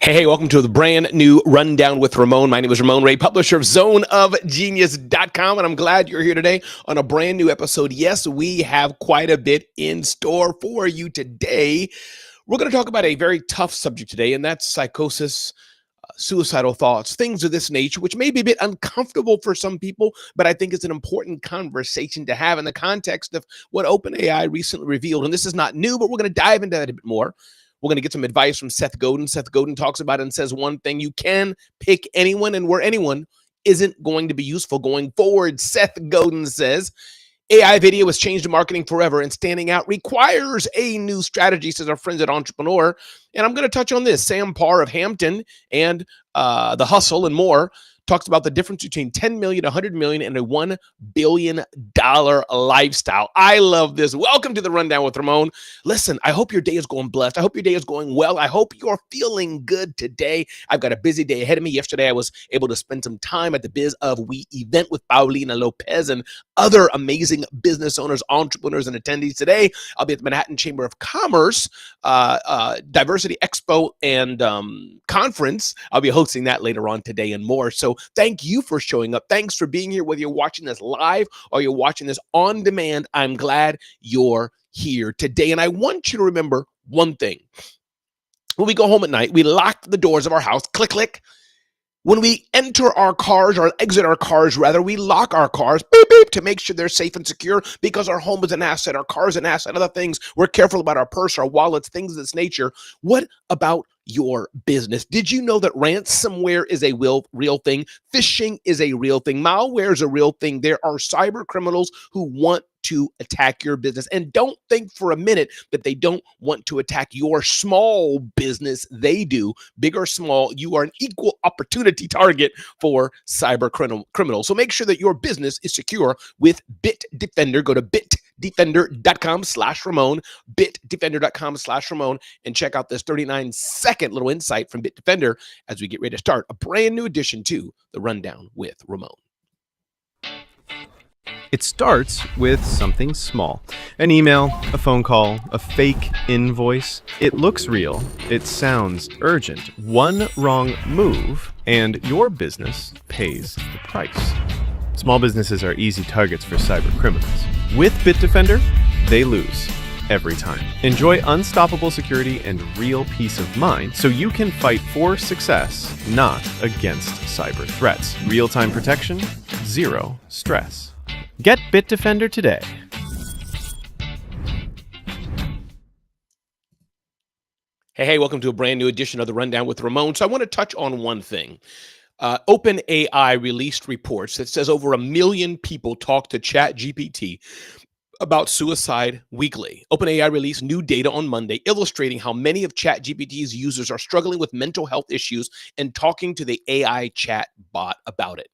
Hey, welcome to the brand new Rundown with Ramon. My name is Ramon Ray, publisher of zoneofgenius.com, and I'm glad you're here today on a brand new episode. Yes, we have quite a bit in store for you today. We're going to talk about a very tough subject today, and that's psychosis, suicidal thoughts, things of this nature, which may be a bit uncomfortable for some people, but I think it's an important conversation to have in the context of what OpenAI recently revealed. And this is not new, but we're going to dive into that a bit more. We're going to get some advice from Seth Godin. Seth Godin talks about it and says one thing: you can pick anyone, and where anyone isn't going to be useful going forward. Seth Godin says, AI video has changed marketing forever, and standing out requires a new strategy, says our friends at Entrepreneur. And I'm going to touch on this. Sam Parr of Hampton and The Hustle and more talks about the difference between 10 million, 100 million, and a $1 billion lifestyle. I love this. Welcome to the Rundown with Ramon. Listen, I hope your day is going blessed. I hope your day is going well. I hope you're feeling good today. I've got a busy day ahead of me. Yesterday, I was able to spend some time at the Biz of We event with Paulina Lopez and other amazing business owners, entrepreneurs, and attendees. Today, I'll be at the Manhattan Chamber of Commerce Diversity Expo and Conference. I'll be hosting that later on today and more. So thank you for showing up. Thanks for being here, whether you're watching this live or you're watching this on demand. I'm glad you're here today. And I want you to remember one thing. When we go home at night, we lock the doors of our house, click, click. When we enter our cars or exit our cars, rather, we lock our cars, beep, beep, to make sure they're safe and secure, because our home is an asset, our car is an asset, other things. We're careful about our purse, our wallets, things of this nature. What about your business? Did you know that ransomware is a real thing? Phishing is a real thing. Malware is a real thing. There are cyber criminals who want to attack your business. And don't think for a minute that they don't want to attack your small business. They do. Big or small, you are an equal opportunity target for cyber criminals. So make sure that your business is secure with Bitdefender. Go to bitdefender.com/Ramon, bitdefender.com/Ramon, and check out this 39-second little insight from Bitdefender as we get ready to start a brand new edition to the Rundown with Ramon. It starts with something small. An email, a phone call, a fake invoice. It looks real. It sounds urgent. One wrong move, and your business pays the price. Small businesses are easy targets for cyber criminals. With Bitdefender, they lose every time. Enjoy unstoppable security and real peace of mind so you can fight for success, not against cyber threats. Real-time protection, zero stress. Get Bitdefender today. Hey, welcome to a brand new edition of the Rundown with Ramon. So I want to touch on one thing. OpenAI released reports that says over 1 million people talk to ChatGPT about suicide weekly. OpenAI released new data on Monday illustrating how many of ChatGPT's users are struggling with mental health issues and talking to the AI chat bot about it.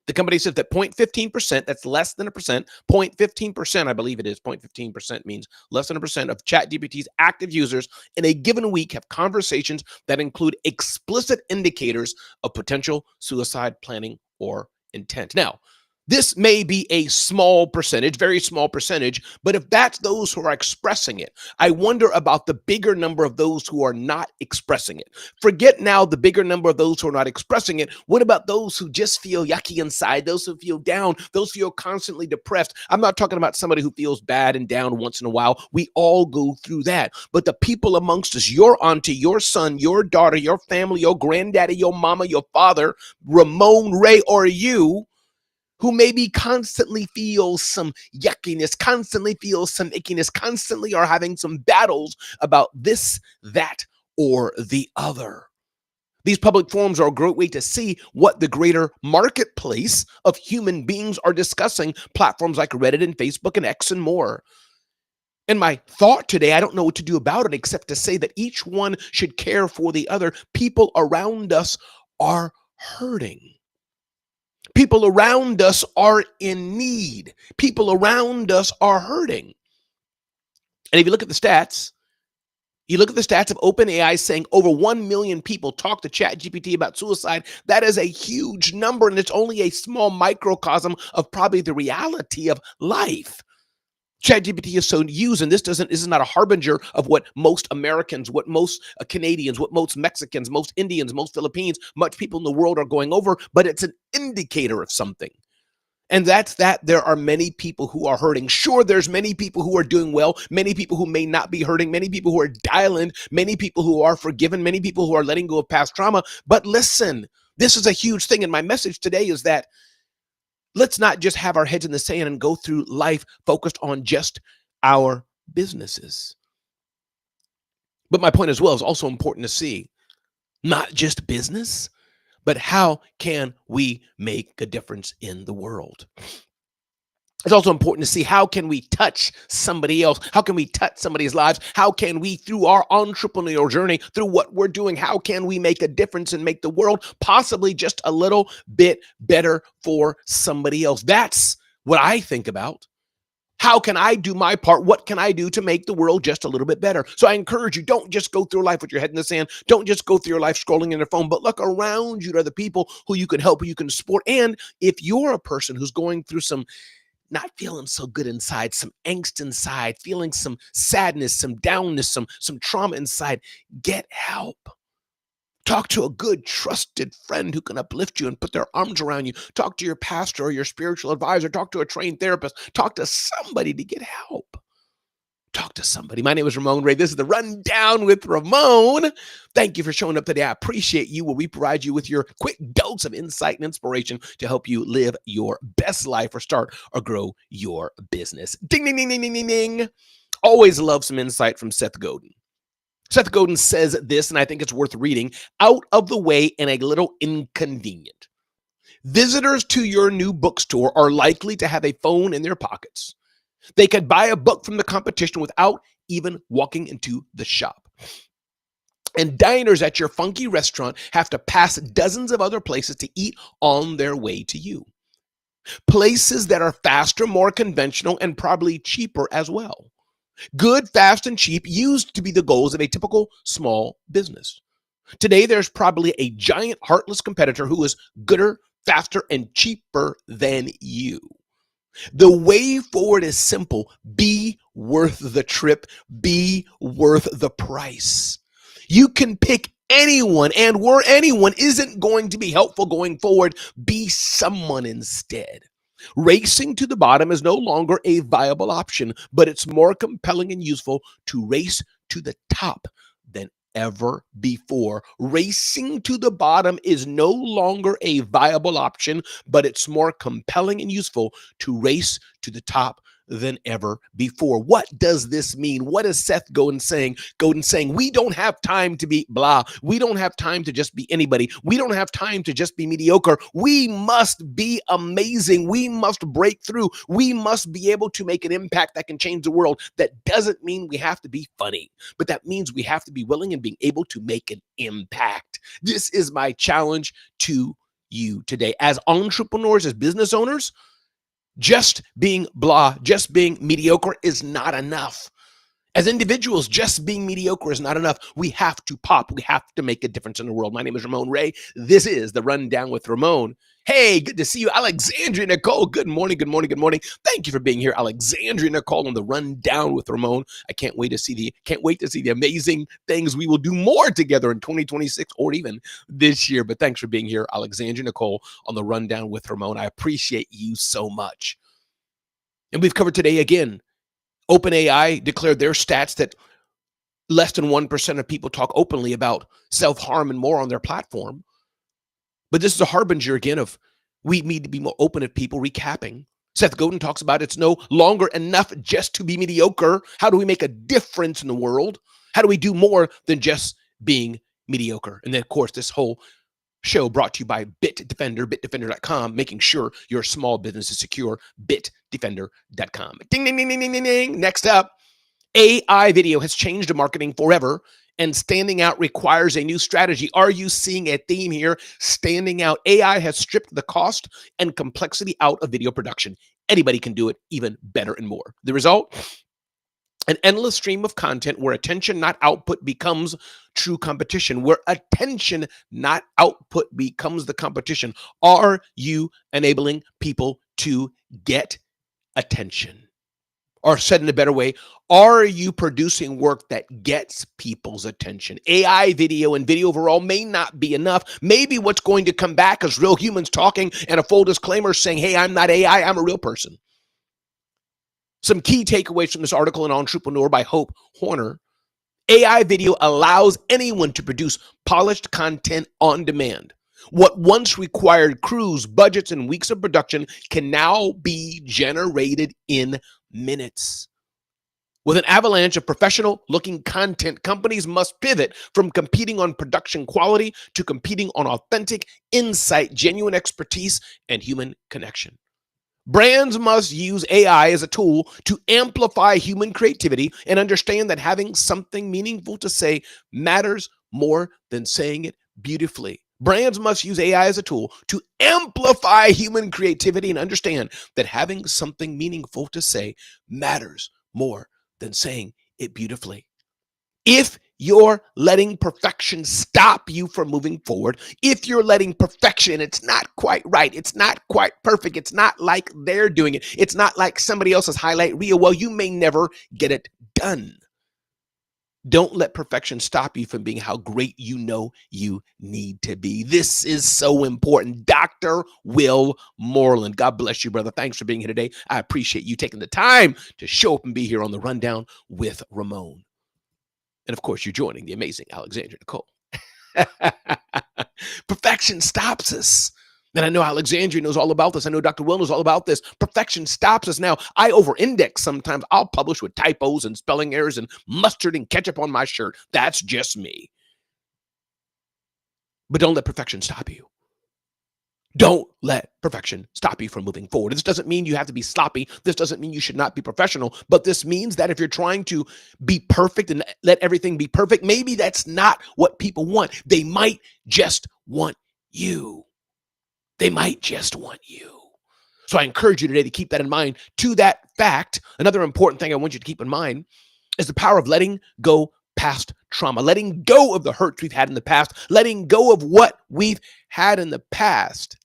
The company says that 0.15%, that's less than a percent, 0.15%, I believe it is, 0.15% means less than a percent of ChatGPT's active users in a given week have conversations that include explicit indicators of potential suicide planning or intent. Now, this may be a small percentage, very small percentage, but if that's those who are expressing it, I wonder about the bigger number of those who are not expressing it. Forget now the bigger number of those who are not expressing it. What about those who just feel yucky inside, those who feel down, those who feel constantly depressed? I'm not talking about somebody who feels bad and down once in a while. We all go through that. But the people amongst us, your auntie, your son, your daughter, your family, your granddaddy, your mama, your father, Ramon Ray, or you, who maybe constantly feels some yuckiness, constantly feels some ickiness, constantly are having some battles about this, that, or the other. These public forums are a great way to see what the greater marketplace of human beings are discussing, platforms like Reddit and Facebook and X and more. And my thought today, I don't know what to do about it except to say that each one should care for the other. People around us are hurting. People around us are in need. People around us are hurting. And if you look at the stats, of OpenAI saying over 1 million people talk to ChatGPT about suicide. That is a huge number, and it's only a small microcosm of probably the reality of life. ChatGPT is so used, and this is not a harbinger of what most Americans, what most Canadians, what most Mexicans, most Indians, most Philippines, much people in the world are going over, but it's an indicator of something. And that's that there are many people who are hurting. Sure, there's many people who are doing well, many people who may not be hurting, many people who are dialing, many people who are forgiven, many people who are letting go of past trauma. But listen, this is a huge thing. And my message today is that let's not just have our heads in the sand and go through life focused on just our businesses. But my point as well is also important to see not just business, but how can we make a difference in the world? It's also important to see how can we touch somebody else? How can we touch somebody's lives? How can we, through our entrepreneurial journey, through what we're doing, how can we make a difference and make the world possibly just a little bit better for somebody else? That's what I think about. How can I do my part? What can I do to make the world just a little bit better? So I encourage you, don't just go through life with your head in the sand. Don't just go through your life scrolling in your phone, but look around you to other people who you can help, who you can support. And if you're a person who's going through some not feeling so good inside, some angst inside, feeling some sadness, some downness, some trauma inside, get help. Talk to a good, trusted friend who can uplift you and put their arms around you. Talk to your pastor or your spiritual advisor. Talk to a trained therapist. Talk to somebody to get help. Talk to somebody. My name is Ramon Ray. This is the Rundown with Ramon. Thank you for showing up today. I appreciate you. Where we provide you with your quick dose of insight and inspiration to help you live your best life or start or grow your business. Ding, ding, ding, ding, ding, ding, ding. Always love some insight from Seth Godin. Seth Godin says this, and I think it's worth reading: out of the way and a little inconvenient. Visitors to your new bookstore are likely to have a phone in their pockets. They could buy a book from the competition without even walking into the shop. And diners at your funky restaurant have to pass dozens of other places to eat on their way to you. Places that are faster, more conventional, and probably cheaper as well. Good, fast, and cheap used to be the goals of a typical small business. Today, there's probably a giant, heartless competitor who is gooder, faster, and cheaper than you. The way forward is simple. Be worth the trip. Be worth the price. You can pick anyone, and where anyone isn't going to be helpful going forward, be someone instead. Racing to the bottom is no longer a viable option, but it's more compelling and useful to race to the top than ever before. Racing to the bottom is no longer a viable option, but it's more compelling and useful to race to the top than ever before. What does this mean? What is Seth Godin saying? Godin saying, we don't have time to be blah. We don't have time to just be anybody. We don't have time to just be mediocre. We must be amazing. We must break through. We must be able to make an impact that can change the world. That doesn't mean we have to be funny, but that means we have to be willing and being able to make an impact. This is my challenge to you today. As entrepreneurs, as business owners, just being blah, just being mediocre is not enough. As individuals, just being mediocre is not enough. We have to pop. We have to make a difference in the world. My name is Ramon Ray. This is the Rundown with Ramon. Hey, good to see you. Alexandria Nicole, good morning, good morning, good morning. Thank you for being here. Alexandria Nicole on the Rundown with Ramon. I can't wait to see the amazing things we will do more together in 2026 or even this year. But thanks for being here, Alexandria Nicole on the Rundown with Ramon. I appreciate you so much. And we've covered today again, OpenAI declared their stats that less than 1% of people talk openly about self-harm and more on their platform. But this is a harbinger again of we need to be more open at people. Recapping, Seth Godin talks about it's no longer enough just to be mediocre. How do we make a difference in the world? How do we do more than just being mediocre? And then, of course, this whole show brought to you by Bitdefender, bitdefender.com, making sure your small business is secure, bitdefender.com. Ding, ding, ding, ding, ding, ding, ding. Next up, AI video has changed marketing forever, and standing out requires a new strategy. Are you seeing a theme here? Standing out. AI has stripped the cost and complexity out of video production. Anybody can do it even better and more. The result? An endless stream of content where attention, not output, becomes true competition, where attention, not output, becomes the competition. Are you enabling people to get attention? Or said in a better way, are you producing work that gets people's attention? AI video and video overall may not be enough. Maybe what's going to come back is real humans talking and a full disclaimer saying, hey, I'm not AI, I'm a real person. Some key takeaways from this article in Entrepreneur by Hope Horner. AI video allows anyone to produce polished content on demand. What once required crews, budgets, and weeks of production can now be generated in minutes. With an avalanche of professional-looking content, companies must pivot from competing on production quality to competing on authentic insight, genuine expertise, and human connection. Brands must use AI as a tool to amplify human creativity and understand that having something meaningful to say matters more than saying it beautifully. Brands must use AI as a tool to amplify human creativity and understand that having something meaningful to say matters more than saying it beautifully. If you're letting perfection stop you from moving forward, if you're letting perfection, it's not quite right, it's not quite perfect, it's not like they're doing it, it's not like somebody else's highlight reel, well, you may never get it done. Don't let perfection stop you from being how great you know you need to be. This is so important. Dr. Will Moreland. God bless you, brother. Thanks for being here today. I appreciate you taking the time to show up and be here on the Rundown with Ramon. And of course, you're joining the amazing Alexandra Nicole. Perfection stops us. And I know Alexandria knows all about this. I know Dr. Will knows all about this. Perfection stops us. Now, I over-index sometimes. I'll publish with typos and spelling errors and mustard and ketchup on my shirt. That's just me. But don't let perfection stop you. Don't let perfection stop you from moving forward. This doesn't mean you have to be sloppy. This doesn't mean you should not be professional. But this means that if you're trying to be perfect and let everything be perfect, maybe that's not what people want. They might just want you. They might just want you. So I encourage you today to keep that in mind. To that fact, another important thing I want you to keep in mind is the power of letting go past trauma, letting go of the hurts we've had in the past, letting go of what we've had in the past,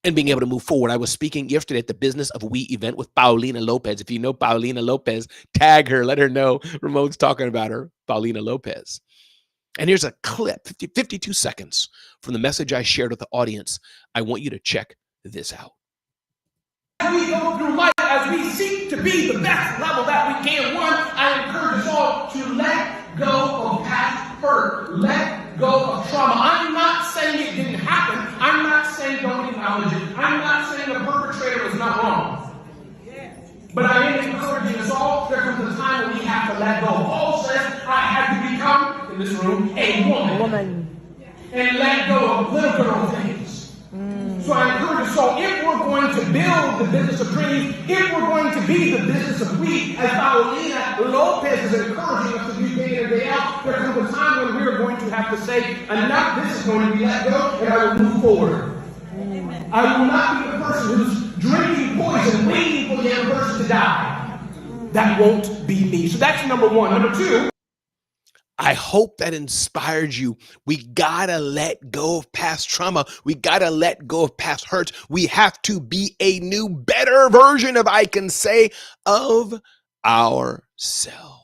and being able to move forward. I was speaking yesterday at the Business of We event with Paulina Lopez. If you know Paulina Lopez, tag her, let her know Ramon's talking about her, Paulina Lopez. And here's a clip, 52 seconds from the message I shared with the audience. I want you to check this out. As we go through life, as we seek to be the best level that we can, one, I encourage us all to let go of past hurt, let go of trauma. I'm not saying it didn't happen. I'm not saying don't acknowledge it. I'm not saying the perpetrator was not wrong. But I am encouraging us all, there comes a time when we have to let go. Paul says, I had to become, in this room, a woman. And let go of little girl things. So I encourage us all, if we're going to build the business of dreams, if we're going to be the business of we, as Paulina Lopez is encouraging us to do day in and day out, there comes a time when we're going to have to say, enough, this is going to be let go, and I will move forward. I will not be the person who's drinking poison, waiting for the other person to die. That won't be me. So that's number one. Number two. I hope that inspired you. We gotta let go of past trauma. We gotta let go of past hurts. We have to be a new, better version of, I can say, of ourselves.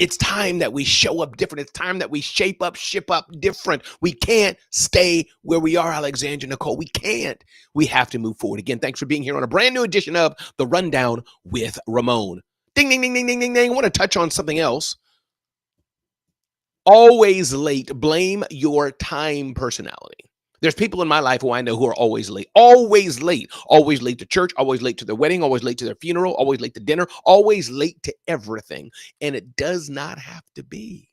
It's time that we show up different. It's time that we shape up, ship up different. We can't stay where we are, Alexandra Nicole. We can't. We have to move forward. Again, thanks for being here on a brand new edition of The Rundown with Ramon. Ding, ding, ding, ding, ding, ding, ding. I want to touch on something else. Always late. Blame your time personality. There's people in my life who I know who are always late to church, always late to their wedding, always late to their funeral, always late to dinner, always late to everything. And it does not have to be.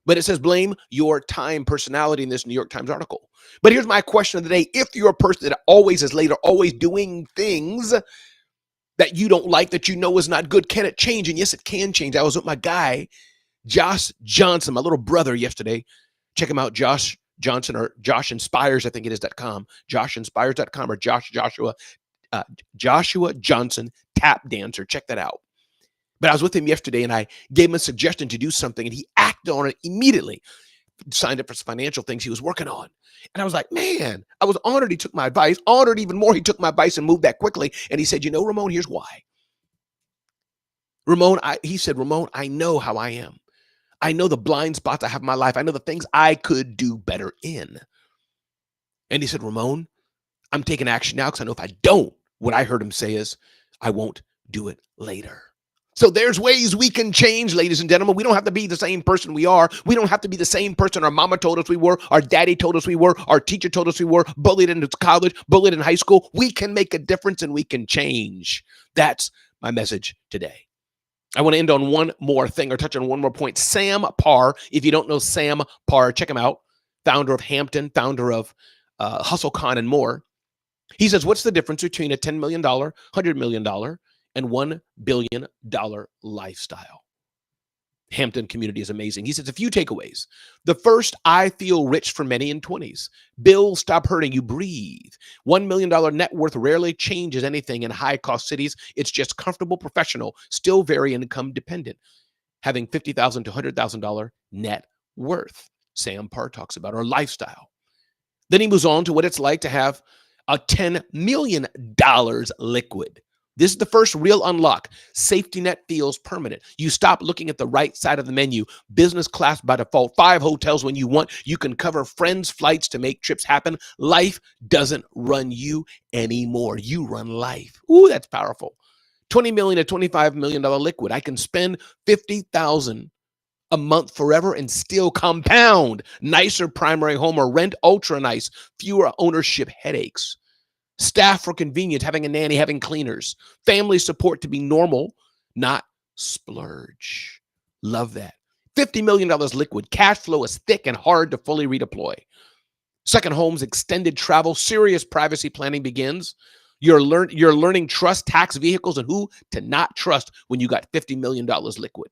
But it says blame your time personality in this New York Times article. But here's my question of the day. If you're a person that always is late or always doing things that you don't like, that you know is not good, can it change? And yes, it can change. I was with my guy, Josh Johnson, my little brother yesterday. Check him out, Josh Johnson, or Josh Inspires, I think it is.com, joshinspires.com, or Joshua Johnson tap dancer. Check that out. But I was with him yesterday and I gave him a suggestion to do something and he acted on it immediately. Signed up for some financial things he was working on. And I was like, man, I was honored he took my advice. Honored even more, he took my advice and moved that quickly. And he said, you know, Ramon, here's why. He said, Ramon, I know how I am. I know the blind spots I have in my life. I know the things I could do better in. And he said, Ramon, I'm taking action now because I know if I don't, what I heard him say is, I won't do it later. So there's ways we can change, ladies and gentlemen. We don't have to be the same person we are. We don't have to be the same person our mama told us we were, our daddy told us we were, our teacher told us we were, bullied in college, bullied in high school. We can make a difference and we can change. That's my message today. I want to end on one more thing or touch on one more point. Sam Parr, if you don't know Sam Parr, check him out. Founder of Hampton, founder of HustleCon and more. He says, what's the difference between a $10 million, $100 million, and $1 billion lifestyle? Hampton community is amazing. He says a few takeaways. The first, I feel rich for many in 20s. Bills stop hurting you, breathe. $1 million net worth rarely changes anything in high-cost cities. It's just comfortable, professional, still very income dependent. Having $50,000 to $100,000 net worth. Sam Parr talks about our lifestyle. Then he moves on to what it's like to have a $10 million liquid. This is the first real unlock. Safety net feels permanent. You stop looking at the right side of the menu. Business class by default. 5 hotels when you want. You can cover friends' flights to make trips happen. Life doesn't run you anymore. You run life. Ooh, that's powerful. $20 million to $25 million liquid. I can spend $50,000 a month forever and still compound. Nicer primary home or rent, ultra nice. Fewer ownership headaches. Staff for convenience, having a nanny, having cleaners. Family support to be normal, not splurge. Love that. $50 million liquid. Cash flow is thick and hard to fully redeploy. Second homes, extended travel, serious privacy planning begins. You're learning trust, tax, vehicles, and who to not trust when you got $50 million liquid.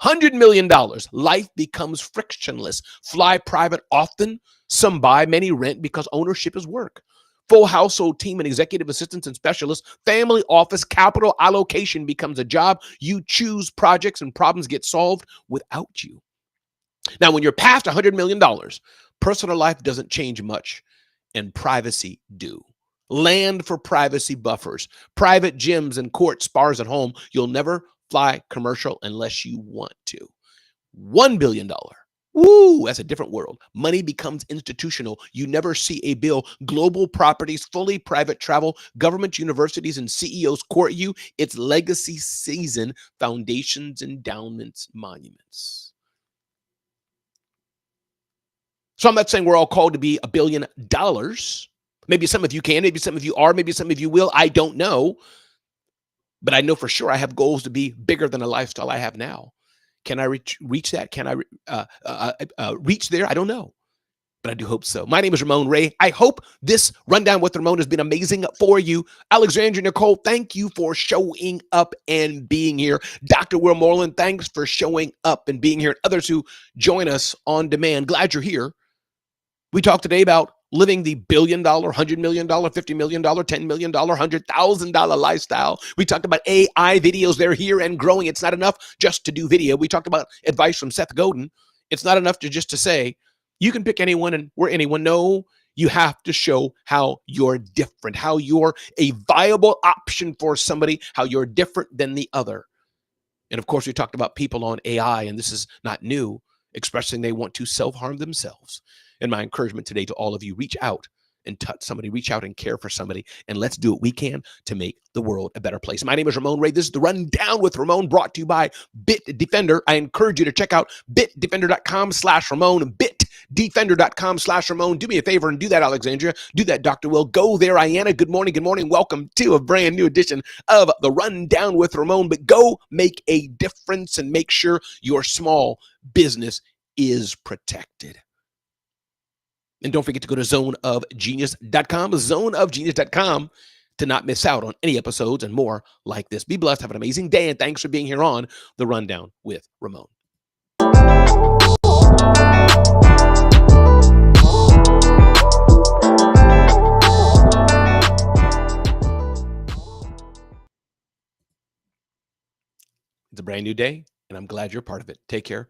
$100 million, life becomes frictionless. Fly private often, some buy, many rent because ownership is work. Full household team and executive assistants and specialists, family office, capital allocation becomes a job. You choose projects and problems get solved without you. Now, when you're past $100 million, personal life doesn't change much and privacy do. Land for privacy buffers, private gyms and court spas at home. You'll never fly commercial unless you want to. $1 billion. Woo, that's a different world. Money becomes institutional. You never see a bill. Global properties, fully private travel, government, universities, and CEOs court you. It's legacy season, foundations, endowments, monuments. So I'm not saying we're all called to be $1 billion. Maybe some of you can, maybe some of you are, maybe some of you will. I don't know. But I know for sure I have goals to be bigger than the lifestyle I have now. Can I reach that? Can I reach there? I don't know, but I do hope so. My name is Ramon Ray. I hope this Rundown with Ramon has been amazing for you. Alexandria Nicole, thank you for showing up and being here. Dr. Will Moreland, thanks for showing up and being here. And others who join us on demand, glad you're here. We talked today about living the $1 billion, $100 million, $50 million, $10 million, $100,000 lifestyle. We talked about AI videos. They're here and growing. It's not enough just to do video. We talked about advice from Seth Godin. It's not enough to say, you can pick anyone and we're anyone. No, you have to show how you're different, how you're a viable option for somebody, how you're different than the other. And of course, we talked about people on AI, and this is not new, expressing they want to self-harm themselves. And my encouragement today to all of you, reach out and touch somebody, reach out and care for somebody, and let's do what we can to make the world a better place. My name is Ramon Ray. This is the Rundown with Ramon, brought to you by Bitdefender. I encourage you to check out bitdefender.com/Ramon, bitdefender.com/Ramon. Do me a favor and do that, Alexandria. Do that, Dr. Will. Go there, Ayanna. Good morning. Good morning. Welcome to a brand new edition of the Rundown with Ramon. But go make a difference and make sure your small business is protected. And don't forget to go to zoneofgenius.com, zoneofgenius.com, to not miss out on any episodes and more like this. Be blessed. Have an amazing day. And thanks for being here on The Rundown with Ramon. It's a brand new day, and I'm glad you're part of it. Take care.